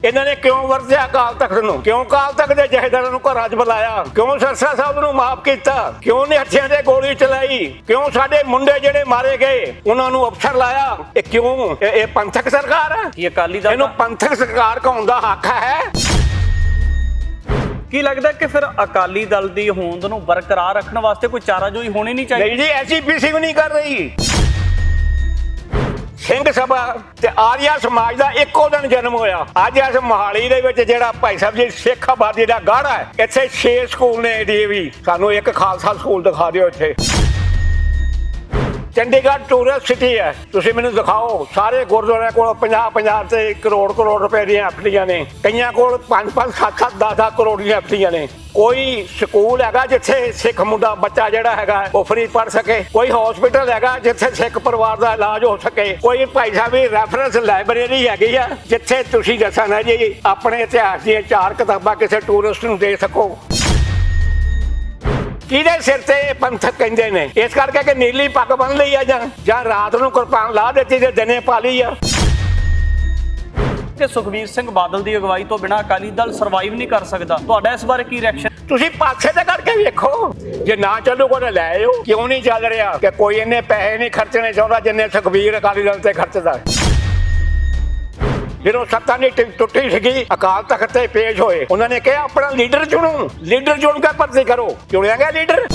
ਇਹਨਾਂ ਨੇ ਕਿਉਂ ਵਰਤਿਆ ਅਕਾਲ ਤਖਤ ਨੂੰ? ਕਿਉਂ ਅਕਾਲ ਤਖਤ ਦੇ ਜਥੇਦਾਰਾਂ ਨੂੰ ਘਰਾਂ 'ਚ ਬੁਲਾਇਆ? ਕਿਉਂ ਸਰਸਾ ਸਾਹਿਬ ਨੂੰ ਮਾਫ ਕੀਤਾ? ਕਿਉਂ ਨਿਹੱਥਿਆਂ ਤੇ ਗੋਲੀ ਚਲਾਈ? ਕਿਉਂ ਸਾਡੇ ਮੁੰਡੇ ਜਿਹੜੇ ਮਾਰੇ ਗਏ ਉਹਨਾਂ ਨੂੰ ਅਫਸਰ ਲਾਇਆ? ਇਹ ਕਿਉਂ? ਇਹ ਪੰਥਕ ਸਰਕਾਰ ਹੈ? ਇਹ ਅਕਾਲੀ ਦਲ ਇਹਨੂੰ ਪੰਥਕ ਸਰਕਾਰ ਕਹਾਉਣ ਦਾ ਹੱਕ ਹੈ? ਕੀ ਲੱਗਦਾ ਕਿ ਫਿਰ ਅਕਾਲੀ ਦਲ ਦੀ ਹੋਂਦ ਨੂੰ ਬਰਕਰਾਰ ਰੱਖਣ ਵਾਸਤੇ ਕੋਈ ਚਾਰਾਜੋਈ ਹੋਣੀ ਨਹੀਂ ਚਾਹੀਦੀ? ਨਹੀਂ ਜੀ, ਐਸਜੀਪੀਸੀ ਵੀ ਨਹੀਂ ਕਰ ਰਹੀ। ਸਿੰਘ ਸਭਾ ਤੇ ਆਰੀਆ ਸਮਾਜ ਦਾ ਇੱਕੋ ਦਿਨ ਜਨਮ ਹੋਇਆ। ਅੱਜ ਇਸ ਮੋਹਾਲੀ ਦੇ ਵਿੱਚ ਜਿਹੜਾ ਭਾਈ ਸਾਹਿਬ ਜੀ ਸਿੱਖ ਆਬਾਦੀ ਦਾ ਗੜ੍ਹ ਹੈ, ਇੱਥੇ 6 ਸਕੂਲ ਨੇ ਡੀਏਵੀ। ਸਾਨੂੰ ਇੱਕ ਖਾਲਸਾ ਸਕੂਲ ਦਿਖਾ ਦਿਓ ਇੱਥੇ। ਚੰਡੀਗੜ੍ਹ ਟੂਰਿਸਟ ਸਿਟੀ ਹੈ, ਤੁਸੀਂ ਮੈਨੂੰ ਦਿਖਾਓ। ਸਾਰੇ ਗੁਰਦੁਆਰਿਆਂ ਕੋਲ 50 ਤੇ ਕਰੋੜ ਰੁਪਏ ਦੀਆਂ ਐਫਡੀਆਂ ਨੇ, ਕਈਆਂ ਕੋਲ 5 7 10 ਕਰੋੜ ਦੀਆਂ ਐਫਡੀਆਂ ਨੇ। ਕੋਈ ਸਕੂਲ ਹੈਗਾ ਜਿੱਥੇ ਸਿੱਖ ਮੁੰਡਾ ਬੱਚਾ ਜਿਹੜਾ ਹੈਗਾ ਉਹ ਫ੍ਰੀ ਪੜ੍ਹ ਸਕੇ? ਕੋਈ ਹਸਪੀਟਲ ਹੈਗਾ ਜਿੱਥੇ ਸਿੱਖ ਪਰਿਵਾਰ ਦਾ ਇਲਾਜ ਹੋ ਸਕੇ? ਕੋਈ ਭਾਈ ਸਾਹਿਬ ਦੀ ਰੈਫਰੈਂਸ ਲਾਇਬ੍ਰੇਰੀ ਹੈਗੀ ਆ ਜਿੱਥੇ ਤੁਸੀਂ ਦੱਸਣਾ ਜੀ ਆਪਣੇ ਇਤਿਹਾਸ ਦੀਆਂ 4 ਕਿਤਾਬਾਂ ਕਿਸੇ ਟੂਰਿਸਟ ਨੂੰ ਦੇ ਸਕੋ? ਕਿਹਦੇ ਸਿਰ ਤੇ ਪੰਥਕ ਕਹਿੰਦੇ ਨੇ? ਇਸ ਕਰਕੇ ਕਿ ਨੀਲੀ ਪੱਗ ਬੰਨ ਲਈ ਆ ਜਾਂ ਰਾਤ ਨੂੰ ਕਿਰਪਾਨ ਲਾ ਦਿੱਤੀ ਤੇ ਦਿਨੇ ਪਾ ਲਈ ਆ। ਕਿ ਸੁਖਬੀਰ ਸਿੰਘ ਬਾਦਲ ਦੀ ਅਗਵਾਈ ਤੋਂ ਬਿਨਾਂ ਅਕਾਲੀ ਦਲ ਸਰਵਾਈਵ ਨਹੀਂ ਕਰ ਸਕਦਾ। ਤੁਹਾਡਾ ਇਸ ਬਾਰੇ ਕੀ ਰਿਐਕਸ਼ਨ? ਤੁਸੀਂ ਪਾਸੇ ਤੇ ਕਰਕੇ ਵੇਖੋ, ਜੇ ਨਾ ਚੱਲੂਗਾ ਤਾਂ ਲੈ ਆਓ। ਕਿਉਂ ਨਹੀਂ ਚੱਲ ਰਿਹਾ? ਕਿ ਕੋਈ ਇੰਨੇ ਪੈਸੇ ਨਹੀਂ ਖਰਚਣੇ ਚਾਹੁੰਦਾ ਜਿੰਨੇ ਸੁਖਬੀਰ ਅਕਾਲੀ ਦਲ ਤੇ ਖਰਚਦਾ। ਜਦੋਂ ਸੱਤਾ ਨਹੀਂ ਟੁੱਟੀ ਸੀਗੀ, ਅਕਾਲ ਤਖਤ ਤੇ ਪੇਸ਼ ਹੋਏ, ਉਹਨਾਂ ਨੇ ਕਿਹਾ ਆਪਣਾ ਲੀਡਰ ਚੁਣੋ, ਲੀਡਰ ਚੁਣ ਕੇ ਭਰਤੀ ਕਰੋ। ਚੁਣਿਆ ਗਿਆ ਲੀਡਰ।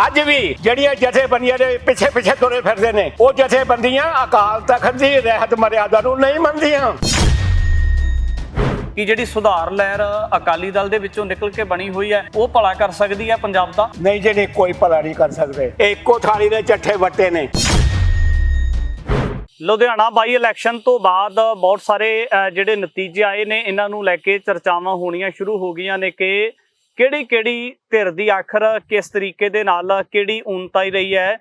ਅੱਜ ਵੀ ਜਿਹੜੀਆਂ ਜਥੇਬੰਦੀਆਂ ਦੇ ਪਿੱਛੇ ਤੁਰੇ ਫਿਰਦੇ ਨੇ, ਉਹ ਜਥੇਬੰਦੀਆਂ ਅਕਾਲ ਤਖਤ ਦੀ ਰਹਿਤ ਮਰਿਆਦਾ ਨੂੰ ਨਹੀਂ ਮੰਨਦੀਆਂ। ਕਿ ਜਿਹੜੀ ਸੁਧਾਰ ਲਹਿਰ ਅਕਾਲੀ ਦਲ ਦੇ ਵਿੱਚੋਂ ਨਿਕਲ ਕੇ ਬਣੀ ਹੋਈ ਹੈ, ਉਹ ਭਲਾ ਕਰ ਸਕਦੀ ਹੈ ਪੰਜਾਬ ਦਾ? ਨਹੀਂ ਜੀ, ਨਹੀਂ, ਕੋਈ ਭਲਾ ਨਹੀਂ ਕਰ ਸਕਦੇ। ਇਹ ਇੱਕੋ ਥਾਲੀ ਦੇ ਚੱਠੇ ਵੱਟੇ ਨੇ। ਲੁਧਿਆਣਾ ਬਾਈ ਇਲੈਕਸ਼ਨ ਤੋਂ ਬਾਅਦ ਬਹੁਤ ਸਾਰੇ ਜਿਹੜੇ ਨਤੀਜੇ ਆਏ ਨੇ, ਇਹਨਾਂ ਨੂੰ ਲੈ ਕੇ ਚਰਚਾਵਾਂ ਹੋਣੀਆਂ ਸ਼ੁਰੂ ਹੋ ਗਈਆਂ ਨੇ ਕਿ ਕਿਹੜੀ ਧਿਰ ਦੀ ਆਖਰ ਕਿਸ ਤਰੀਕੇ ਦੇ ਨਾਲ ਕਿਹੜੀ ਊਨਤਾਈ ਰਹੀ ਹੈ,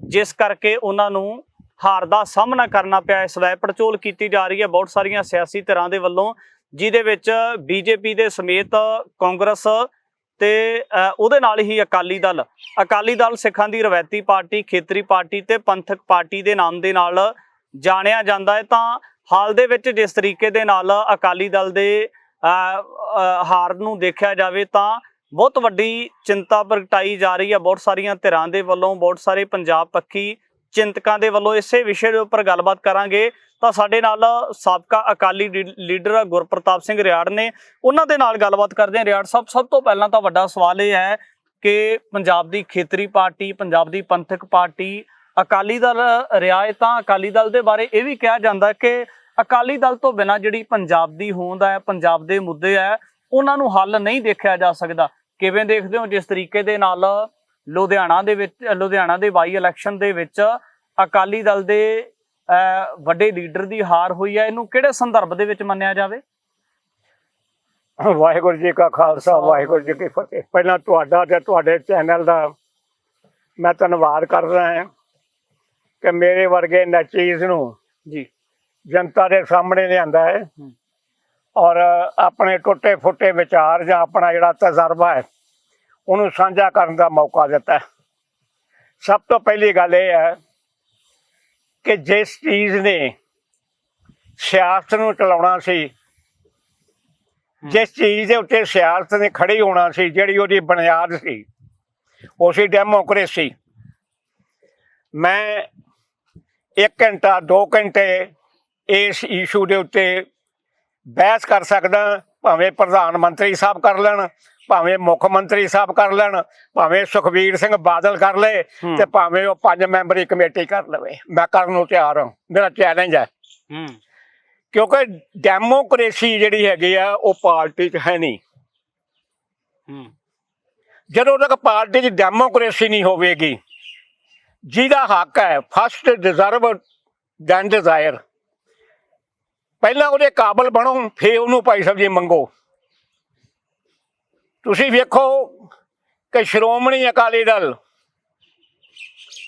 ਜਿਸ ਕਰਕੇ ਉਹਨਾਂ ਨੂੰ ਹਾਰ ਦਾ ਸਾਹਮਣਾ ਕਰਨਾ ਪਿਆ। ਸਵੈ ਪੜਚੋਲ ਕੀਤੀ ਜਾ ਰਹੀ ਹੈ ਬਹੁਤ ਸਾਰੀਆਂ ਸਿਆਸੀ ਧਿਰਾਂ ਦੇ ਵੱਲੋਂ, ਜਿਹਦੇ ਵਿੱਚ ਬੀਜੇਪੀ ਦੇ ਸਮੇਤ ਕਾਂਗਰਸ ਤੇ ਉਹਦੇ ਨਾਲ ਹੀ ਅਕਾਲੀ ਦਲ ਸਿੱਖਾਂ ਦੀ ਰਵਾਇਤੀ ਪਾਰਟੀ, ਖੇਤਰੀ ਪਾਰਟੀ ਤੇ ਪੰਥਕ ਪਾਰਟੀ ਦੇ ਨਾਮ ਦੇ ਨਾਲ ਜਾਣਿਆ ਜਾਂਦਾ ਹੈ। ਤਾਂ ਹਾਲ ਦੇ ਵਿੱਚ ਜਿਸ ਤਰੀਕੇ ਦੇ ਨਾਲ ਅਕਾਲੀ ਦਲ ਦੇ ਹਾਰ ਨੂੰ ਦੇਖਿਆ ਜਾਵੇ ਤਾਂ ਬਹੁਤ ਵੱਡੀ ਚਿੰਤਾ ਪ੍ਰਗਟਾਈ ਜਾ ਰਹੀ ਹੈ ਬਹੁਤ ਸਾਰੀਆਂ ਧਿਰਾਂ ਦੇ ਵੱਲੋਂ, ਬਹੁਤ ਸਾਰੇ ਪੰਜਾਬ ਪੱਖੀ ਚਿੰਤਕਾਂ ਦੇ ਵੱਲੋਂ। ਇਸੇ ਵਿਸ਼ੇ ਦੇ ਉੱਪਰ ਗੱਲਬਾਤ ਕਰਾਂਗੇ। ਤਾਂ ਸਾਡੇ ਨਾਲ ਸਾਬਕਾ ਅਕਾਲੀ ਲੀਡਰ ਗੁਰਪ੍ਰਤਾਪ ਸਿੰਘ ਰਿਆੜ ਨੇ, ਉਹਨਾਂ ਦੇ ਨਾਲ ਗੱਲਬਾਤ ਕਰਦੇ ਹਾਂ। ਰਿਆੜ ਸਾਹਿਬ, ਸਭ ਤੋਂ ਪਹਿਲਾਂ ਤਾਂ ਵੱਡਾ ਸਵਾਲ ਇਹ ਹੈ ਕਿ ਪੰਜਾਬ ਦੀ ਖੇਤਰੀ ਪਾਰਟੀ, ਪੰਜਾਬ ਦੀ ਪੰਥਕ ਪਾਰਟੀ ਅਕਾਲੀ ਦਲ ਰਿਹਾ ਹੈ, ਤਾਂ ਅਕਾਲੀ ਦਲ ਦੇ ਬਾਰੇ ਇਹ ਵੀ ਕਿਹਾ ਜਾਂਦਾ ਕਿ ਅਕਾਲੀ ਦਲ ਤੋਂ ਬਿਨਾਂ ਜਿਹੜੀ ਪੰਜਾਬ ਦੀ ਹੋਂਦ ਹੈ, ਪੰਜਾਬ ਦੇ ਮੁੱਦੇ ਹੈ, ਉਹਨਾਂ ਨੂੰ ਹੱਲ ਨਹੀਂ ਦੇਖਿਆ ਜਾ ਸਕਦਾ। ਕਿਵੇਂ ਦੇਖਦੇ ਹੋ ਜਿਸ ਤਰੀਕੇ ਦੇ ਨਾਲ ਲੁਧਿਆਣਾ ਦੇ ਬਾਈ ਇਲੈਕਸ਼ਨ ਦੇ ਵਿੱਚ ਅਕਾਲੀ ਦਲ ਦੇ ਵੱਡੇ ਲੀਡਰ ਦੀ ਹਾਰ ਹੋਈ ਹੈ? ਇਹਨੂੰ ਕਿਹੜੇ ਸੰਦਰਭ ਦੇ ਵਿੱਚ ਮੰਨਿਆ ਜਾਵੇ? ਵਾਹਿਗੁਰੂ ਜੀ ਕਾ ਖਾਲਸਾ, ਵਾਹਿਗੁਰੂ ਜੀ ਕੀ ਫਤਿਹ। ਪਹਿਲਾਂ ਤੁਹਾਡਾ ਤੇ ਤੁਹਾਡੇ ਚੈਨਲ ਦਾ ਮੈਂ ਧੰਨਵਾਦ ਕਰਦਾ ਹਾਂ ਕਿ ਮੇਰੇ ਵਰਗੇ ਨਚੀਜ਼ ਨੂੰ ਜੀ ਜਨਤਾ ਦੇ ਸਾਹਮਣੇ ਲਿਆਂਦਾ ਹੈ ਔਰ ਆਪਣੇ ਟੁੱਟੇ ਫੁੱਟੇ ਵਿਚਾਰ ਜਾਂ ਆਪਣਾ ਜਿਹੜਾ ਤਜਰਬਾ ਹੈ ਉਹਨੂੰ ਸਾਂਝਾ ਕਰਨ ਦਾ ਮੌਕਾ ਦਿੱਤਾ। ਸਭ ਤੋਂ ਪਹਿਲੀ ਗੱਲ ਇਹ ਹੈ ਕਿ ਜਿਸ ਚੀਜ਼ ਨੇ ਸਿਆਸਤ ਨੂੰ ਚਲਾਉਣਾ ਸੀ, ਜਿਸ ਚੀਜ਼ ਦੇ ਉੱਤੇ ਸਿਆਸਤ ਨੇ ਖੜੀ ਹੋਣਾ ਸੀ, ਜਿਹੜੀ ਉਹਦੀ ਬੁਨਿਆਦ ਸੀ, ਉਹ ਸੀ ਡੈਮੋਕ੍ਰੇਸੀ। ਮੈਂ 1 ਘੰਟਾ 2 ਘੰਟੇ ਇਸ ਇਸ਼ੂ ਦੇ ਉੱਤੇ ਬਹਿਸ ਕਰ ਸਕਦਾ, ਭਾਵੇਂ ਪ੍ਰਧਾਨ ਮੰਤਰੀ ਸਾਹਿਬ ਕਰ ਲੈਣ, ਭਾਵੇਂ ਮੁੱਖ ਮੰਤਰੀ ਸਾਹਿਬ ਕਰ ਲੈਣ, ਭਾਵੇਂ ਸੁਖਬੀਰ ਸਿੰਘ ਬਾਦਲ ਕਰ ਲਏ ਤੇ ਭਾਵੇਂ ਉਹ 5 ਮੈਂਬਰੀ ਕਮੇਟੀ ਕਰ ਲਵੇ। ਮੈਂ ਕਰਨ ਨੂੰ ਤਿਆਰ ਹਾਂ, ਮੇਰਾ ਚੈਲੰਜ ਹੈ। ਕਿਉਂਕਿ ਡੈਮੋਕ੍ਰੇਸੀ ਜਿਹੜੀ ਹੈਗੀ ਆ ਉਹ ਪਾਰਟੀ 'ਚ ਹੈ ਨਹੀਂ। ਜਦੋਂ ਤੱਕ ਪਾਰਟੀ 'ਚ ਡੈਮੋਕ੍ਰੇਸੀ ਨਹੀਂ ਹੋਵੇਗੀ, ਜਿਹਦਾ ਹੱਕ ਹੈ ਫਸਟ ਡਿਜ਼ਰਵ ਦੈਨ ਡਿਜ਼ਾਇਰ, ਪਹਿਲਾਂ ਉਹਦੇ ਕਾਬਲ ਬਣੋ, ਫਿਰ ਉਹਨੂੰ ਭਾਈ ਸਾਹਿਬ ਜੀ ਮੰਗੋ। ਤੁਸੀਂ ਵੇਖੋ ਕਿ ਸ਼੍ਰੋਮਣੀ ਅਕਾਲੀ ਦਲ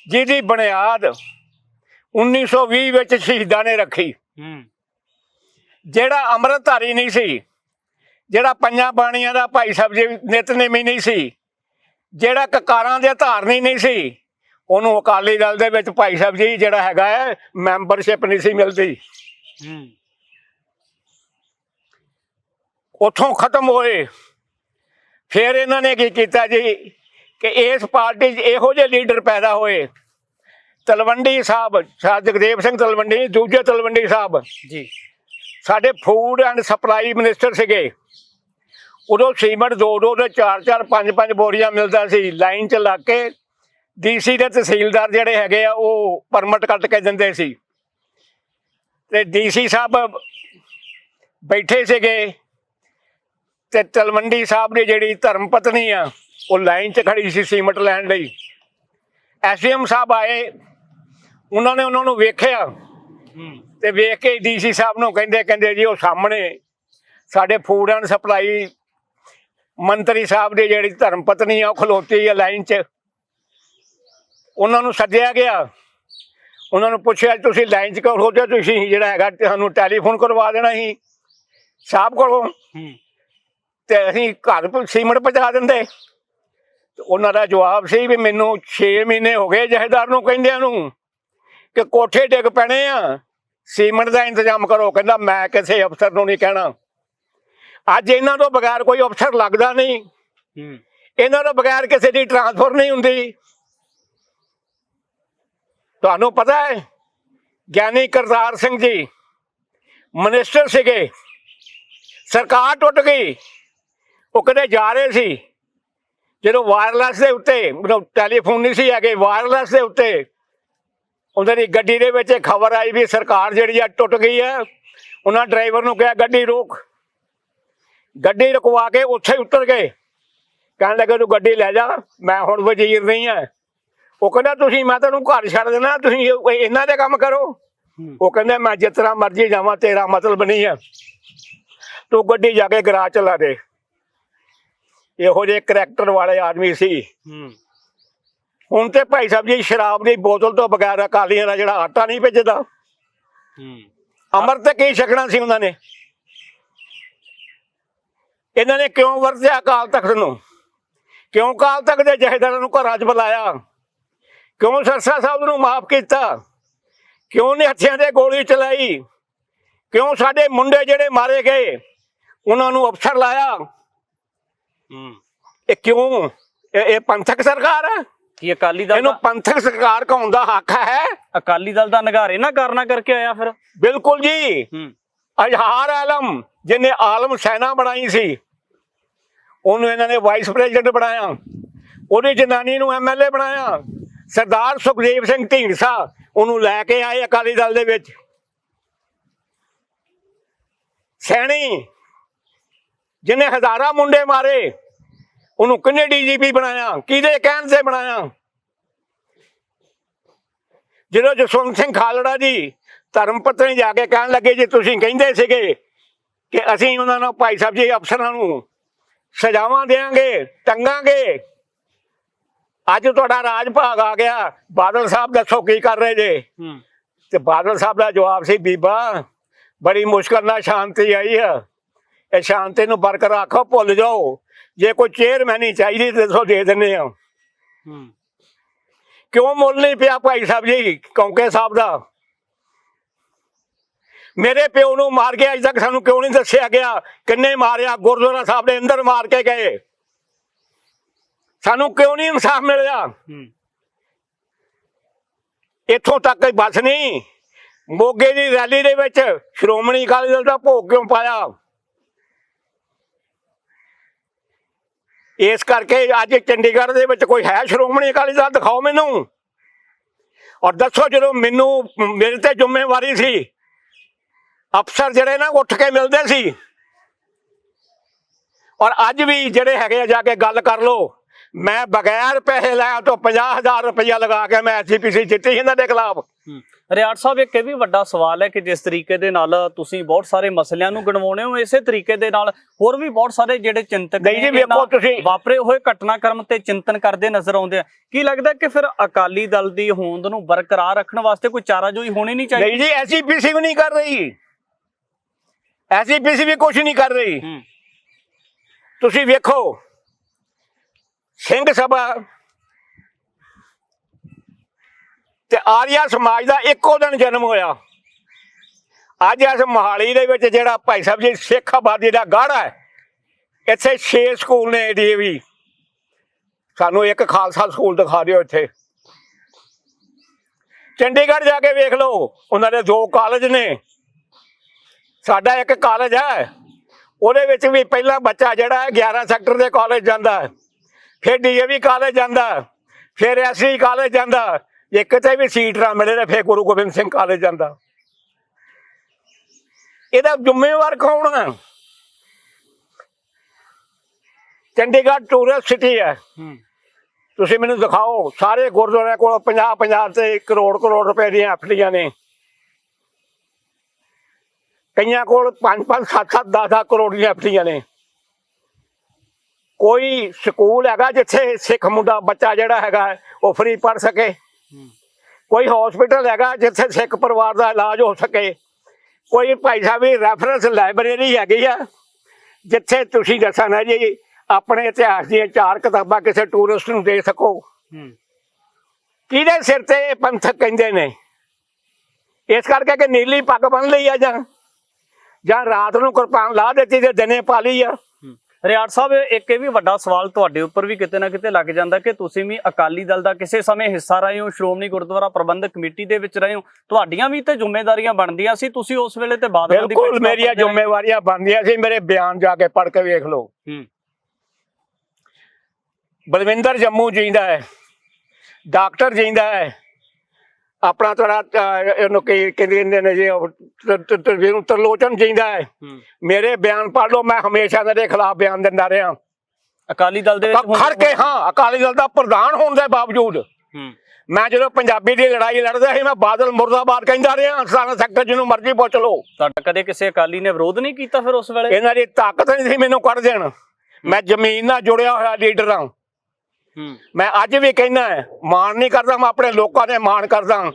ਜਿਹਦੀ ਬੁਨਿਆਦ 1920 ਵਿੱਚ ਸ਼ਹੀਦਾਂ ਨੇ ਰੱਖੀ, ਜਿਹੜਾ ਅੰਮ੍ਰਿਤਧਾਰੀ ਨਹੀਂ ਸੀ, ਜਿਹੜਾ ਪੰਜਾਂ ਬਾਣੀਆਂ ਦਾ ਭਾਈ ਸਾਹਿਬ ਜੀ ਨਿਤਨੇਮੀ ਨਹੀਂ ਸੀ, ਜਿਹੜਾ ਕਕਾਰਾਂ ਦੇ ਧਾਰਨੀ ਨਹੀਂ ਸੀ, ਉਹਨੂੰ ਅਕਾਲੀ ਦਲ ਦੇ ਵਿੱਚ ਭਾਈ ਸਾਹਿਬ ਜੀ ਜਿਹੜਾ ਹੈਗਾ ਹੈ ਮੈਂਬਰਸ਼ਿਪ ਨਹੀਂ ਸੀ ਮਿਲਦੀ। ਉੱਥੋਂ ਖਤਮ ਹੋਏ। ਫਿਰ ਇਹਨਾਂ ਨੇ ਕੀ ਕੀਤਾ ਜੀ ਕਿ ਇਸ ਪਾਰਟੀ 'ਚ ਇਹੋ ਜਿਹੇ ਲੀਡਰ ਪੈਦਾ ਹੋਏ। ਤਲਵੰਡੀ ਸਾਹਿਬ, ਜਗਦੇਵ ਸਿੰਘ ਤਲਵੰਡੀ, ਦੂਜੇ ਤਲਵੰਡੀ ਸਾਹਿਬ ਜੀ ਸਾਡੇ ਫੂਡ ਐਂਡ ਸਪਲਾਈ ਮਿਨਿਸਟਰ ਸੀਗੇ। ਉਦੋਂ ਸੀਮੈਂਟ 2-2 ਤੇ 4-4 5-5 ਬੋਰੀਆਂ ਮਿਲਦਾ ਸੀ। ਲਾਈਨ 'ਚ ਲੱਗ ਕੇ ਡੀਸੀ ਦੇ ਤਹਿਸੀਲਦਾਰ ਜਿਹੜੇ ਹੈਗੇ ਆ ਉਹ ਪਰਮਿਟ ਕੱਟ ਕੇ ਦਿੰਦੇ ਸੀ। ਤੇ ਡੀਸੀ ਸਾਹਿਬ ਬੈਠੇ ਸੀਗੇ ਤੇ ਤਲਵੰਡੀ ਸਾਹਿਬ ਦੀ ਜਿਹੜੀ ਧਰਮ ਪਤਨੀ ਆ ਉਹ ਲਾਈਨ 'ਚ ਖੜੀ ਸੀ ਸੀਮੈਂਟ ਲੈਣ ਲਈ। ਐਸਡੀਐਮ ਸਾਹਿਬ ਆਏ, ਉਹਨਾਂ ਨੇ ਉਹਨਾਂ ਨੂੰ ਵੇਖਿਆ ਤੇ ਵੇਖ ਕੇ ਡੀਸੀ ਸਾਹਿਬ ਨੂੰ ਕਹਿੰਦੇ ਜੀ ਉਹ ਸਾਹਮਣੇ ਸਾਡੇ ਫੂਡ ਐਂਡ ਸਪਲਾਈ ਮੰਤਰੀ ਸਾਹਿਬ ਦੀ ਜਿਹੜੀ ਧਰਮ ਪਤਨੀ ਆ ਉਹ ਖਲੋਤੀ ਆ ਲਾਈਨ 'ਚ। ਉਹਨਾਂ ਨੂੰ ਸੱਦਿਆ ਗਿਆ, ਉਹਨਾਂ ਨੂੰ ਪੁੱਛਿਆ ਤੁਸੀਂ ਲਾਈਨ 'ਚ ਕਿਉਂ ਖਲੋਤੇ? ਤੁਸੀਂ ਜਿਹੜਾ ਹੈਗਾ ਸਾਨੂੰ ਟੈਲੀਫੋਨ ਕਰਵਾ ਦੇਣਾ ਸੀ ਸਾਹਿਬ ਕੋਲੋਂ ਤੇ ਅਸੀਂ ਘਰ ਸੀਮੈਂਟ ਪਹੁੰਚਾ ਦਿੰਦੇ। ਉਹਨਾਂ ਦਾ ਜਵਾਬ ਸੀ ਵੀ ਮੈਨੂੰ 6 ਮਹੀਨੇ ਹੋ ਗਏ ਜਥੇਦਾਰ ਨੂੰ ਕਹਿੰਦਿਆਂ ਨੂੰ ਕਿ ਕੋਠੇ ਡਿੱਗ ਪੈਣੇ ਆ, ਸੀਮੈਂਟ ਦਾ ਇੰਤਜ਼ਾਮ ਕਰੋ। ਕਹਿੰਦਾ ਮੈਂ ਕਿਸੇ ਅਫਸਰ ਨੂੰ ਨਹੀਂ ਕਹਿਣਾ। ਅੱਜ ਇਹਨਾਂ ਤੋਂ ਬਗੈਰ ਕੋਈ ਅਫਸਰ ਲੱਗਦਾ ਨਹੀਂ, ਇਹਨਾਂ ਤੋਂ ਬਗੈਰ ਕਿਸੇ ਦੀ ਟਰਾਂਸਫਰ ਨਹੀਂ ਹੁੰਦੀ। ਤੁਹਾਨੂੰ ਪਤਾ ਹੈ ਗਿਆਨੀ ਕਰਤਾਰ ਸਿੰਘ ਜੀ ਮਿਨਿਸਟਰ ਸੀਗੇ, ਸਰਕਾਰ ਟੁੱਟ ਗਈ। ਉਹ ਕਦੇ ਜਾ ਰਹੇ ਸੀ, ਜਦੋਂ ਵਾਇਰਲੈਸ ਦੇ ਉੱਤੇ, ਟੈਲੀਫੋਨ ਨਹੀਂ ਸੀ ਹੈਗੇ, ਵਾਇਰਲੈਸ ਦੇ ਉੱਤੇ ਉਹਨਾਂ ਦੀ ਗੱਡੀ ਦੇ ਵਿੱਚ ਖਬਰ ਆਈ ਵੀ ਸਰਕਾਰ ਜਿਹੜੀ ਆ ਟੁੱਟ ਗਈ ਹੈ। ਉਹਨਾਂ ਡਰਾਈਵਰ ਨੂੰ ਕਿਹਾ ਗੱਡੀ ਰੋਕ, ਗੱਡੀ ਰੁਕਵਾ ਕੇ ਉੱਥੇ ਉਤਰ ਗਏ। ਕਹਿਣ ਲੱਗੇ ਤੂੰ ਗੱਡੀ ਲੈ ਜਾ, ਮੈਂ ਹੁਣ ਵਜ਼ੀਰ ਨਹੀਂ ਹੈ। ਉਹ ਕਹਿੰਦਾ ਤੁਸੀਂ, ਮੈਂ ਤੈਨੂੰ ਘਰ ਛੱਡ ਦੇਣਾ, ਤੁਸੀਂ ਇਹਨਾਂ ਦੇ ਕੰਮ ਕਰੋ। ਉਹ ਕਹਿੰਦਾ ਮੈਂ ਜਿਸ ਤਰ੍ਹਾਂ ਮਰਜ਼ੀ ਜਾਵਾਂ, ਤੇਰਾ ਮਤਲਬ ਨਹੀਂ ਹੈ, ਤੂੰ ਗੱਡੀ ਜਾ ਕੇ ਗਰਾਜ ਚਲਾ ਦੇ। ਇਹੋ ਜਿਹੇ ਕਰੈਕਟਰ ਵਾਲੇ ਆਦਮੀ ਸੀ। ਹੁਣ ਤੇ ਭਾਈ ਸਾਹਿਬ ਜੀ ਸ਼ਰਾਬ ਦੀ ਬੋਤਲ ਤੋਂ ਬਗੈਰ ਅਕਾਲੀਆਂ ਦਾ ਜਿਹੜਾ ਆਟਾ ਨਹੀਂ ਭੇਜਦਾ। ਅੰਮ੍ਰਿਤ ਤੇ ਕੀ ਛਕਣਾ ਸੀ ਉਹਨਾਂ ਨੇ? ਇਹਨਾਂ ਨੇ ਕਿਉਂ ਵਰਤਿਆ ਅਕਾਲ ਤਖਤ ਨੂੰ? ਕਿਉਂ ਅਕਾਲ ਤਖਤ ਦੇ ਜਥੇਦਾਰਾਂ ਨੂੰ ਘਰਾਂ 'ਚ ਬੁਲਾਇਆ? ਕਿਉਂ ਸਰਸਾ ਸਾਹਿਬ ਨੂੰ ਮਾਫ ਕੀਤਾ? ਕਿਉਂ ਨਿਹੱਥਿਆਂ ਤੇ ਗੋਲੀ ਚਲਾਈ? ਕਿਉਂ ਸਾਡੇ ਮੁੰਡੇ ਜਿਹੜੇ ਮਾਰੇ ਗਏ ਉਹਨਾਂ ਨੂੰ ਅਫਸਰ ਲਾਇਆ? ਇਹ ਕਿਉਂ? ਇਹ ਪੰਥਕ ਸਰਕਾਰ ਹੈ? ਕੀ ਅਕਾਲੀ ਦਲ ਇਹਨੂੰ ਪੰਥਕ ਸਰਕਾਰ ਕਹਾਉਣ ਦਾ ਹੱਕ ਹੈ? ਅਕਾਲੀ ਦਲ ਦਾ ਨਿਘਾਰੇ ਨਾ ਕਰਨਾ ਕਰਕੇ ਆਇਆ ਫਿਰ। ਬਿਲਕੁਲ ਜੀ। ਅਜ਼ਹਾਰ ਆਲਮ ਜਿਹਨੇ ਆਲਮ ਸੈਨਾ ਬਣਾਈ ਸੀ, ਉਹਨੂੰ ਇਹਨਾਂ ਨੇ ਵਾਈਸ ਪ੍ਰੈਜ਼ੀਡੈਂਟ ਬਣਾਇਆ। ਉਹਦੀ ਜਨਾਨੀ ਨੂੰ ਐਮਐਲਏ ਬਣਾਇਆ। ਸਰਦਾਰ ਸੁਖਦੇਵ ਸਿੰਘ ਢੀਂਡਸਾ ਉਹਨੂੰ ਲੈ ਕੇ ਆਏ ਅਕਾਲੀ ਦਲ ਦੇ ਵਿੱਚ। ਸੈਣੀ ਜਿਹਨੇ ਹਜ਼ਾਰਾਂ ਮੁੰਡੇ ਮਾਰੇ, ਉਹਨੂੰ ਕਿੰਨੇ ਡੀਜੀਪੀ ਬਣਾਇਆ? ਕਿਹਦੇ ਕਹਿਣ ਤੇ ਬਣਾਇਆ? ਜਦੋਂ ਜਸਵੰਤ ਸਿੰਘ ਖਾਲੜਾ ਜੀ ਧਰਮ ਪਤਨੀ ਜਾ ਕੇ ਕਹਿਣ ਲੱਗੇ ਜੀ ਤੁਸੀਂ ਕਹਿੰਦੇ ਸੀਗੇ ਕਿ ਅਸੀਂ ਉਹਨਾਂ ਨੂੰ ਭਾਈ ਸਾਹਿਬ ਜੀ ਅਫਸਰਾਂ ਨੂੰ ਸਜ਼ਾਵਾਂ ਦੇਵਾਂਗੇ, ਟੰਗਾਂਗੇ, ਅੱਜ ਤੁਹਾਡਾ ਰਾਜ ਭਾਗ ਆ ਗਿਆ, ਬਾਦਲ ਸਾਹਿਬ ਦੱਸੋ ਕੀ ਕਰ ਰਹੇ ਜੇ? ਤੇ ਬਾਦਲ ਸਾਹਿਬ ਦਾ ਜਵਾਬ ਸੀ ਬੀਬਾ ਬੜੀ ਮੁਸ਼ਕਲ ਨਾਲ ਸ਼ਾਂਤੀ ਆਈ ਆ, ਇਹ ਸ਼ਾਂਤੀ ਨੂੰ ਬਰਕਰਾਰ ਰੱਖੋ, ਭੁੱਲ ਜਾਓ। ਜੇ ਕੋਈ ਚੇਅਰਮੈਨੀ ਚਾਹੀਦੀ ਤੇ ਦੱਸੋ ਦੇ ਦਿੰਦੇ ਆ। ਕਿਉਂ ਮੁੱਲ ਨਹੀਂ ਪਿਆ ਭਾਈ ਸਾਹਿਬ ਜੀ ਕੌਂਕੇ ਸਾਹਿਬ ਦਾ? ਮੇਰੇ ਪਿਓ ਨੂੰ ਮਾਰ ਕੇ ਅੱਜ ਤੱਕ ਸਾਨੂੰ ਕਿਉਂ ਨਹੀਂ ਦੱਸਿਆ ਗਿਆ ਕਿੰਨੇ ਮਾਰਿਆ? ਗੁਰਦੁਆਰਾ ਸਾਹਿਬ ਦੇ ਅੰਦਰ ਮਾਰ ਕੇ ਗਏ, ਸਾਨੂੰ ਕਿਉਂ ਨਹੀਂ ਇਨਸਾਫ ਮਿਲਿਆ? ਇੱਥੋਂ ਤੱਕ ਹੀ ਬਸ ਨਹੀਂ, ਮੋਗੇ ਦੀ ਰੈਲੀ ਦੇ ਵਿੱਚ ਸ਼੍ਰੋਮਣੀ ਅਕਾਲੀ ਦਲ ਦਾ ਭੋਗ ਕਿਉਂ ਪਾਇਆ? ਇਸ ਕਰਕੇ ਅੱਜ ਚੰਡੀਗੜ੍ਹ ਦੇ ਵਿੱਚ ਕੋਈ ਹੈ ਸ਼੍ਰੋਮਣੀ ਅਕਾਲੀ ਦਲ? ਦਿਖਾਓ ਮੈਨੂੰ, ਔਰ ਦੱਸੋ ਜਦੋਂ ਮੈਨੂੰ ਮੇਰੇ ਤੇ ਜ਼ਿੰਮੇਵਾਰੀ ਸੀ, ਅਫਸਰ ਜਿਹੜੇ ਨਾ ਉੱਠ ਕੇ ਮਿਲਦੇ ਸੀ। ਔਰ ਅੱਜ ਵੀ ਜਿਹੜੇ ਹੈਗੇ ਆ ਜਾ ਕੇ ਗੱਲ ਕਰ ਲਓ। ਮੈਂ ਬਗੈਰ ਪੈਸੇ ਲਾਇਆ ਤੋਂ 50,000 ਰੁਪਇਆ ਲਗਾ ਕੇ ਮੈਂ ਐਸਜੀਪੀਸੀ ਜਿੱਤੀ ਇਹਨਾਂ ਦੇ ਖਿਲਾਫ। ਰਿਆੜ ਸਾਹਿਬ ਇੱਕ ਇਹ ਵੀ ਵੱਡਾ ਸਵਾਲ ਹੈ ਕਿ ਜਿਸ ਤਰੀਕੇ ਦੇ ਨਾਲ ਤੁਸੀਂ ਬਹੁਤ ਸਾਰੇ ਮਸਲਿਆਂ ਨੂੰ ਗਣਵਾਉਣੇ ਹੋ, ਇਸੇ ਤਰੀਕੇ ਦੇ ਨਾਲ ਹੋਰ ਵੀ ਬਹੁਤ ਸਾਰੇ ਜਿਹੜੇ ਚਿੰਤਕ ਵਾਪਰੇ ਹੋਏ ਘਟਨਾਕ੍ਰਮ ਤੇ ਚਿੰਤਨ ਕਰਦੇ ਨਜ਼ਰ ਆਉਂਦੇ ਆ। ਕੀ ਲੱਗਦਾ ਕਿ ਫਿਰ ਅਕਾਲੀ ਦਲ ਦੀ ਹੋਂਦ ਨੂੰ ਬਰਕਰਾਰ ਰੱਖਣ ਵਾਸਤੇ ਕੋਈ ਚਾਰਾਜੋਈ ਹੋਣੀ ਨਹੀਂ ਚਾਹੀਦੀ? ਨਹੀਂ ਜੀ, ਐਸਜੀਪੀਸੀ ਵੀ ਨਹੀਂ ਕਰ ਰਹੀ, ਐਸਜੀਪੀਸੀ ਵੀ ਕੁਛ ਨਹੀਂ ਕਰ ਰਹੀ। ਤੁਸੀਂ ਵੇਖੋ ਸਿੰਘ ਸਭਾ ਤੇ ਆਰੀਆ ਸਮਾਜ ਦਾ ਇੱਕੋ ਦਿਨ ਜਨਮ ਹੋਇਆ। ਅੱਜ ਇਸ ਮੋਹਾਲੀ ਦੇ ਵਿੱਚ ਜਿਹੜਾ ਭਾਈ ਸਾਹਿਬ ਜੀ ਸਿੱਖ ਆਬਾਦੀ ਦਾ ਗੜ੍ਹ ਹੈ, ਇੱਥੇ 6 ਸਕੂਲ ਨੇ DAV। ਸਾਨੂੰ ਇੱਕ ਖਾਲਸਾ ਸਕੂਲ ਦਿਖਾ ਦਿਓ ਇੱਥੇ। ਚੰਡੀਗੜ੍ਹ ਜਾ ਕੇ ਵੇਖ ਲਓ, ਉਹਨਾਂ ਦੇ 2 ਕਾਲਜ ਨੇ। ਸਾਡਾ ਇੱਕ ਕਾਲਜ ਹੈ, ਉਹਦੇ ਵਿੱਚ ਵੀ ਪਹਿਲਾ ਬੱਚਾ ਜਿਹੜਾ ਹੈ 11 ਸੈਕਟਰ ਦੇ ਕਾਲਜ ਜਾਂਦਾ, ਫਿਰ DAV ਕਾਲਜ ਜਾਂਦਾ, ਫਿਰ SC ਕਾਲਜ ਜਾਂਦਾ। ਜੇ ਕਿਤੇ ਵੀ ਸੀਟ ਨਾ ਮਿਲੇ ਤਾਂ ਫਿਰ ਗੁਰੂ ਗੋਬਿੰਦ ਸਿੰਘ ਕਾਲਜ ਜਾਂਦਾ। ਇਹਦਾ ਜ਼ਿੰਮੇਵਾਰ ਕੌਣ ਹੈ? ਚੰਡੀਗੜ੍ਹ ਟੂਰਿਸਟ ਸਿਟੀ ਹੈ। ਤੁਸੀਂ ਮੈਨੂੰ ਦਿਖਾਓ, ਸਾਰੇ ਗੁਰਦੁਆਰਿਆਂ ਕੋਲ 50-50 ਤੇ ਕਰੋੜ ਰੁਪਏ ਦੀਆਂ ਐਫਡੀਆਂ ਨੇ। ਕਈਆਂ ਕੋਲ 5-5, 7-7, 10-10 ਕਰੋੜ ਦੀਆਂ ਐਫਡੀਆਂ ਨੇ। ਕੋਈ ਸਕੂਲ ਹੈਗਾ ਜਿੱਥੇ ਸਿੱਖ ਮੁੰਡਾ ਬੱਚਾ ਜਿਹੜਾ ਹੈਗਾ ਉਹ ਫਰੀ ਪੜ੍ਹ ਸਕੇ? ਕੋਈ ਹਸਪੀਟਲ ਹੈਗਾ ਜਿੱਥੇ ਸਿੱਖ ਪਰਿਵਾਰ ਦਾ ਇਲਾਜ ਹੋ ਸਕੇ? ਕੋਈ ਭਾਈ ਸਾਹਿਬ ਵੀ ਰੈਫਰੈਂਸ ਲਾਇਬ੍ਰੇਰੀ ਹੈਗੀ ਆ ਜਿੱਥੇ ਤੁਸੀਂ ਦੱਸਣਾ ਜੀ ਆਪਣੇ ਇਤਿਹਾਸ ਦੀਆਂ 4 ਕਿਤਾਬਾਂ ਕਿਸੇ ਟੂਰਿਸਟ ਨੂੰ ਦੇ ਸਕੋ? ਕਿਹਦੇ ਸਿਰ ਤੇ ਪੰਥਕ ਕਹਿੰਦੇ ਨੇ? ਇਸ ਕਰਕੇ ਕਿ ਨੀਲੀ ਪੱਗ ਬੰਨ ਲਈ ਆ, ਜਾਂ ਰਾਤ ਨੂੰ ਕਿਰਪਾਨ ਲਾ ਦਿੱਤੀ ਤੇ ਦਿਨੇ ਪਾ ਲਈ ਆ। ਰਿਆੜ ਸਾਹਿਬ, ਇੱਕ ਇਹ ਵੀ ਵੱਡਾ ਸਵਾਲ ਤੁਹਾਡੇ ਉੱਪਰ ਵੀ ਕਿਤੇ ਨਾ ਕਿਤੇ ਲੱਗ ਜਾਂਦਾ ਕਿ ਤੁਸੀਂ ਵੀ ਅਕਾਲੀ ਦਲ ਦਾ ਕਿਸੇ ਸਮੇਂ ਹਿੱਸਾ ਰਹੇ ਹੋ, ਸ਼੍ਰੋਮਣੀ ਗੁਰਦੁਆਰਾ ਪ੍ਰਬੰਧਕ ਕਮੇਟੀ ਦੇ ਵਿੱਚ ਰਹੇ ਹੋ, ਤੁਹਾਡੀਆਂ ਵੀ ਤੇ ਜ਼ਿੰਮੇਵਾਰੀਆਂ ਬਣਦੀਆਂ ਸੀ। ਤੁਸੀਂ ਉਸ ਵੇਲੇ ਤੇ ਬਾਦਲ ਦੀ ਬਿਲਕੁਲ ਮੇਰੀਆਂ ਜ਼ਿੰਮੇਵਾਰੀਆਂ ਬਣਦੀਆਂ ਸੀ। ਮੇਰੇ ਬਿਆਨ ਜਾ ਕੇ ਪੜ੍ਹ ਕੇ ਵੇਖ ਲਓ। ਬਲਵਿੰਦਰ ਜੰਮੂ ਜੀਂਦਾ ਹੈ, ਡਾਕਟਰ ਜੀਂਦਾ ਹੈ, ਆਪਣਾ ਤੁਹਾਡਾ ਇਹਨੂੰ ਕੀ ਕਹਿੰਦੇ ਨੇ ਜੀ, ਤਰਲੋਚਨ ਜੀਂਦਾ ਹੈ। ਮੇਰੇ ਬਿਆਨ ਪੜ੍ਹ ਲਓ, ਮੈਂ ਹਮੇਸ਼ਾ ਇਹਨਾਂ ਦੇ ਖਿਲਾਫ ਬਿਆਨ ਦਿੰਦਾ ਰਿਹਾ ਅਕਾਲੀ ਦਲ ਦੇ ਵਿੱਚ ਖੜ ਕੇ। ਹਾਂ, ਅਕਾਲੀ ਦਲ ਦਾ ਪ੍ਰਧਾਨ ਹੋਣ ਦੇ ਬਾਵਜੂਦ ਮੈਂ ਜਦੋਂ ਪੰਜਾਬੀ ਦੀ ਲੜਾਈ ਲੜਦਾ ਸੀ, ਮੈਂ ਬਾਦਲ ਮੁਰਦਾਬਾਦ ਕਹਿੰਦਾ ਰਿਹਾ। 17 ਸੈਕਟਰ ਜਿਹਨੂੰ ਮਰਜ਼ੀ ਪੁੱਛ ਲਓ। ਤੁਹਾਡਾ ਕਦੇ ਕਿਸੇ ਅਕਾਲੀ ਨੇ ਵਿਰੋਧ ਨਹੀਂ ਕੀਤਾ ਫਿਰ ਉਸ ਵੇਲੇ? ਇਹਨਾਂ ਦੀ ਤਾਕਤ ਨਹੀਂ ਸੀ ਮੈਨੂੰ ਕੱਢ ਦੇਣ। ਮੈਂ ਜ਼ਮੀਨ ਨਾਲ ਜੁੜਿਆ ਹੋਇਆ ਲੀਡਰ ਹਾਂ। ਮੈਂ ਅੱਜ ਵੀ ਕਹਿੰਦਾ, ਮਾਣ ਨਹੀਂ ਕਰਦਾ, ਮੈਂ ਆਪਣੇ ਲੋਕਾਂ ਦੇ ਮਾਣ ਕਰਦਾ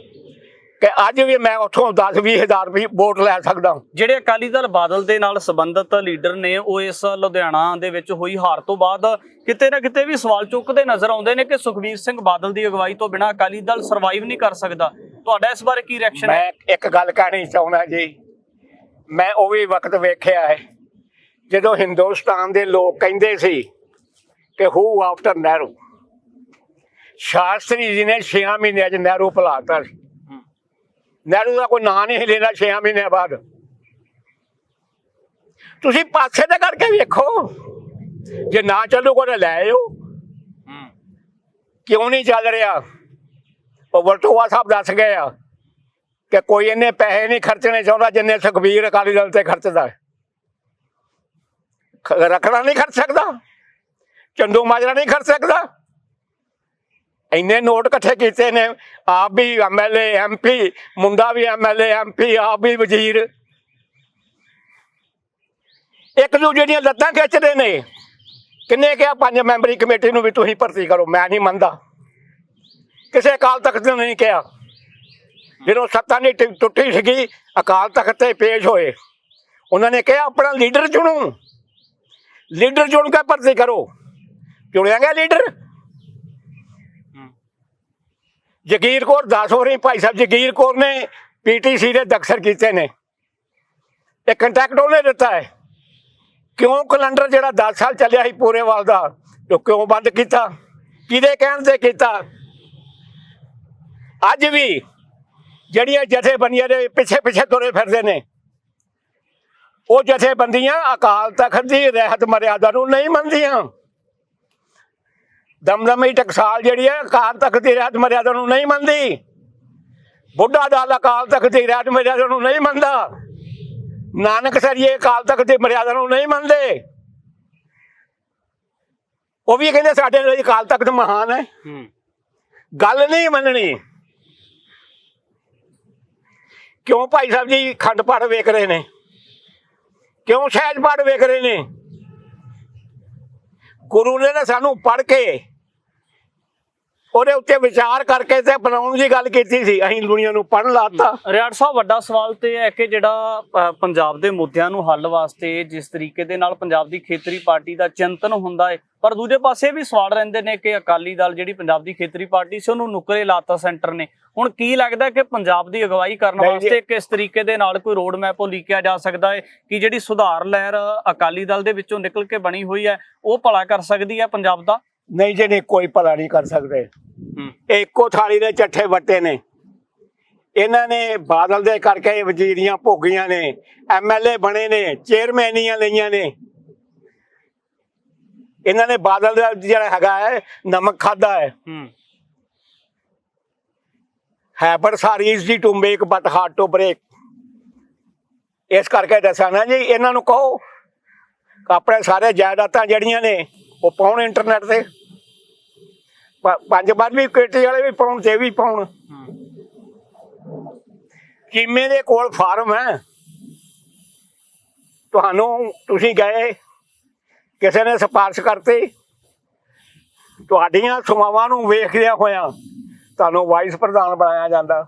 ਕਿ ਅੱਜ ਵੀ ਮੈਂ ਉੱਥੋਂ 10-20 ਹਜ਼ਾਰ ਵੀ ਵੋਟ ਲੈ ਸਕਦਾ। ਜਿਹੜੇ ਅਕਾਲੀ ਦਲ ਬਾਦਲ ਦੇ ਨਾਲ ਸੰਬੰਧਿਤ ਲੀਡਰ ਨੇ, ਉਹ ਇਸ ਲੁਧਿਆਣਾ ਦੇ ਵਿੱਚ ਹੋਈ ਹਾਰ ਤੋਂ ਬਾਅਦ ਕਿਤੇ ਨਾ ਕਿਤੇ ਵੀ ਸਵਾਲ ਚੁੱਕਦੇ ਨਜ਼ਰ ਆਉਂਦੇ ਨੇ ਕਿ ਸੁਖਬੀਰ ਸਿੰਘ ਬਾਦਲ ਦੀ ਅਗਵਾਈ ਤੋਂ ਬਿਨਾਂ ਅਕਾਲੀ ਦਲ ਸਰਵਾਈਵ ਨਹੀਂ ਕਰ ਸਕਦਾ। ਤੁਹਾਡਾ ਇਸ ਬਾਰੇ ਕੀ ਰਿਐਕਸ਼ਨ ਹੈ? ਮੈਂ ਇੱਕ ਗੱਲ ਕਹਿਣੀ ਚਾਹੁੰਦਾ ਜੀ, ਮੈਂ ਉਹ ਵੀ ਵਕਤ ਵੇਖਿਆ ਹੈ ਜਦੋਂ ਹਿੰਦੁਸਤਾਨ ਦੇ ਲੋਕ ਕਹਿੰਦੇ ਸੀ ਕਿ ਹੂ ਆਫਟਰ ਨਹਿਰੂ। ਸ਼ਾਸਤਰੀ ਜੀ ਨੇ 6 ਮਹੀਨਿਆਂ 'ਚ ਨਹਿਰੂ ਭੁਲਾਤਾ ਸੀ। ਨਹਿਰੂ ਦਾ ਕੋਈ ਨਾਂ ਨਹੀਂ ਲੈਣਾ 6 ਮਹੀਨਿਆਂ ਬਾਅਦ। ਤੁਸੀਂ ਪਾਸੇ ਤੇ ਕਰਕੇ ਵੇਖੋ, ਜੇ ਨਾ ਚੱਲੂਗਾ ਤਾਂ ਲੈ ਆਓ। ਕਿਉਂ ਨਹੀਂ ਚੱਲ ਰਿਹਾ? ਉਹ ਵਲਟੋਆ ਸਾਹਿਬ ਦੱਸ ਗਏ ਆ ਕਿ ਕੋਈ ਇੰਨੇ ਪੈਸੇ ਨਹੀਂ ਖਰਚਣੇ ਚਾਹੁੰਦਾ ਜਿੰਨੇ ਸੁਖਬੀਰ ਅਕਾਲੀ ਦਲ ਤੇ ਖਰਚਦਾ। ਰੱਖੜਾ ਨਹੀਂ ਖਰਚ ਸਕਦਾ, ਚੰਦੂ ਮਾਜਰਾ ਨਹੀਂ ਖਰਚ ਸਕਦਾ। ਇੰਨੇ ਨੋਟ ਇਕੱਠੇ ਕੀਤੇ ਨੇ, ਆਪ ਵੀ MLA MP, ਮੁੰਡਾ ਵੀ MLA MP, ਆਪ ਵੀ ਵਜ਼ੀਰ। ਇੱਕ ਦੂਜੇ ਦੀਆਂ ਲੱਤਾਂ ਖਿੱਚਦੇ ਨੇ। ਕਿੰਨੇ ਕਿਹਾ 5 ਮੈਂਬਰੀ ਕਮੇਟੀ ਨੂੰ ਵੀ ਤੁਸੀਂ ਭਰਤੀ ਕਰੋ? ਮੈਂ ਨਹੀਂ ਮੰਨਦਾ। ਕਿਸੇ ਅਕਾਲ ਤਖਤ ਨੇ ਨਹੀਂ ਕਿਹਾ। ਜਦੋਂ ਸੱਤਾ ਨਹੀਂ ਟੁੱਟੀ ਸੀਗੀ, ਅਕਾਲ ਤਖਤ ਤੇ ਪੇਸ਼ ਹੋਏ, ਉਹਨਾਂ ਨੇ ਕਿਹਾ ਆਪਣਾ ਲੀਡਰ ਚੁਣੋ, ਲੀਡਰ ਚੁਣ ਕੇ ਭਰਤੀ ਕਰੋ। ਚੁਣਿਆ ਗਿਆ ਲੀਡਰ। ਜਗੀਰ ਕੌਰ 10 ਵਾਰੀ ਭਾਈ ਸਾਹਿਬ ਜਗੀਰ ਕੌਰ ਨੇ PTC ਦੇ ਦਖਤਰ ਕੀਤੇ ਨੇ। ਇਹ ਕੰਟੈਕਟ ਉਹਨੇ ਦਿੱਤਾ ਹੈ। ਕਿਉਂ ਕੈਲੰਡਰ ਜਿਹੜਾ 10 ਸਾਲ ਚੱਲਿਆ ਸੀ ਪੂਰੇਵਾਲ ਦਾ, ਉਹ ਕਿਉਂ ਬੰਦ ਕੀਤਾ? ਕਿਹਦੇ ਕਹਿਣ ਤੇ ਕੀਤਾ? ਅੱਜ ਵੀ ਜਿਹੜੀਆਂ ਜਥੇਬੰਦੀਆਂ ਦੇ ਪਿੱਛੇ ਤੁਰੇ ਫਿਰਦੇ ਨੇ, ਉਹ ਜਥੇਬੰਦੀਆਂ ਅਕਾਲ ਤਖਤ ਦੀ ਰਹਿਤ ਮਰਿਆਦਾ ਨੂੰ ਨਹੀਂ ਮੰਨਦੀਆਂ। ਦਮਦਮੀ ਟਕਸਾਲ ਜਿਹੜੀ ਹੈ ਅਕਾਲ ਤਖਤ ਦੀ ਰਹਿਤ ਮਰਿਆਦਾ ਨੂੰ ਨਹੀਂ ਮੰਨਦੀ। ਬੁੱਢਾ ਦਲ ਅਕਾਲ ਤਖਤ ਦੀ ਰਹਿਤ ਮਰਿਆਦਾ ਨੂੰ ਨਹੀਂ ਮੰਨਦਾ। ਨਾਨਕ ਸਰੀਏ ਅਕਾਲ ਤਖਤ ਦੀ ਮਰਿਆਦਾ ਨੂੰ ਨਹੀਂ ਮੰਨਦੇ। ਉਹ ਵੀ ਕਹਿੰਦੇ ਸਾਡੇ ਲਈ ਅਕਾਲ ਤਖਤ ਮਹਾਨ ਹੈ। ਗੱਲ ਨਹੀਂ ਮੰਨਣੀ। ਕਿਉਂ ਭਾਈ ਸਾਹਿਬ ਜੀ ਖੰਡ ਪਾਠ ਵੇਖ ਰਹੇ ਨੇ? ਕਿਉਂ ਸਹਿਜ ਪਾਠ ਵੇਖ ਰਹੇ ਨੇ? ਗੁਰੂ ਨੇ ਨਾ ਸਾਨੂੰ ਪੜ੍ਹ ਕੇ ਉਹਦੇ ਉੱਤੇ ਵਿਚਾਰ ਕਰਕੇ ਤੇ ਬਣਾਉਣ ਦੀ ਗੱਲ ਕੀਤੀ ਸੀ, ਅਸੀਂ ਦੁਨੀਆ ਨੂੰ ਪੜ੍ਹਨ ਲਾਤਾ। ਰਿਆੜ ਸਾਹਿਬ, ਵੱਡਾ ਸਵਾਲ ਤੇ ਇਹ ਹੈ ਕਿ ਜਿਹੜਾ ਪੰਜਾਬ ਦੇ ਮੁੱਦਿਆਂ ਨੂੰ ਹੱਲ ਵਾਸਤੇ ਜਿਸ ਤਰੀਕੇ ਦੇ ਨਾਲ ਪੰਜਾਬ ਦੀ ਖੇਤਰੀ ਪਾਰਟੀ ਦਾ ਚਿੰਤਨ ਹੁੰਦਾ ਹੈ, ਪਰ ਦੂਜੇ ਪਾਸੇ ਵੀ ਸਵਾਲ ਰਹਿੰਦੇ ਨੇ ਕਿ ਅਕਾਲੀ ਦਲ ਜਿਹੜੀ ਪੰਜਾਬ ਦੀ ਖੇਤਰੀ ਪਾਰਟੀ ਸੀ ਉਹਨੂੰ ਨੁਕਰੇ ਲਾਤਾ ਸੈਂਟਰ ਨੇ। ਹੁਣ ਕੀ ਲੱਗਦਾ ਕਿ ਪੰਜਾਬ ਦੀ ਅਗਵਾਈ ਕਰਨ ਵਾਸਤੇ ਕਿਸ ਤਰੀਕੇ ਦੇ ਨਾਲ ਕੋਈ ਰੋਡ ਮੈਪ ਉਲੀਕਿਆ ਜਾ ਸਕਦਾ ਹੈ ਕਿ ਜਿਹੜੀ ਸੁਧਾਰ ਲਹਿਰ ਅਕਾਲੀ ਦਲ ਦੇ ਵਿੱਚੋਂ ਨਿਕਲ ਕੇ ਬਣੀ ਹੋਈ ਹੈ ਉਹ ਭਲਾ ਕਰ ਸਕਦੀ ਹੈ ਪੰਜਾਬ ਦਾ? ਨਹੀਂ ਜੀ, ਨਹੀਂ, ਕੋਈ ਭਲਾ ਨਹੀਂ ਕਰ ਸਕਦੇ। ਇਹ ਇੱਕੋ ਥਾਲੀ ਦੇ ਚੱਠੇ ਵੱਟੇ ਨੇ। ਇਹਨਾਂ ਨੇ ਬਾਦਲ ਦੇ ਕਰਕੇ ਵਜ਼ੀਰੀਆਂ ਭੋਗੀਆਂ ਨੇ, MLA ਬਣੇ ਨੇ, ਚੇਅਰਮੈਨੀਆਂ ਲਈਆਂ ਨੇ। ਇਹਨਾਂ ਨੇ ਬਾਦਲ ਦਾ ਜਿਹੜਾ ਹੈਗਾ ਹੈ ਨਮਕ ਖਾਦਾ ਹੈ ਬਟ ਸਾਰੀ easy to make but hard to break. ਇਸ ਕਰਕੇ ਦੱਸਾਂ ਨਾ ਜੀ, ਇਹਨਾਂ ਨੂੰ ਕਹੋ ਆਪਣੇ ਸਾਰੇ ਜਾਇਦਾਦਾਂ ਜਿਹੜੀਆਂ ਨੇ ਉਹ ਪਾਉਣ ਇੰਟਰਨੈਟ ਤੇ, 5 ਕੇਟੀ ਵਾਲੇ ਵੀ ਪਾਉਣ ਤੇ ਵੀ ਪਾਉਣ। ਚੀਮੇ ਦੇ ਕੋਲ ਫਾਰਮ ਹੈ, ਤੁਸੀਂ ਗਏ, ਕਿਸੇ ਨੇ ਸਿਫਾਰਿਸ਼ ਕਰਤੀ, ਤੁਹਾਡੀਆਂ ਸੇਵਾਵਾਂ ਨੂੰ ਵੇਖਦਿਆਂ ਹੋਇਆਂ ਤੁਹਾਨੂੰ ਵਾਈਸ ਪ੍ਰਧਾਨ ਬਣਾਇਆ ਜਾਂਦਾ।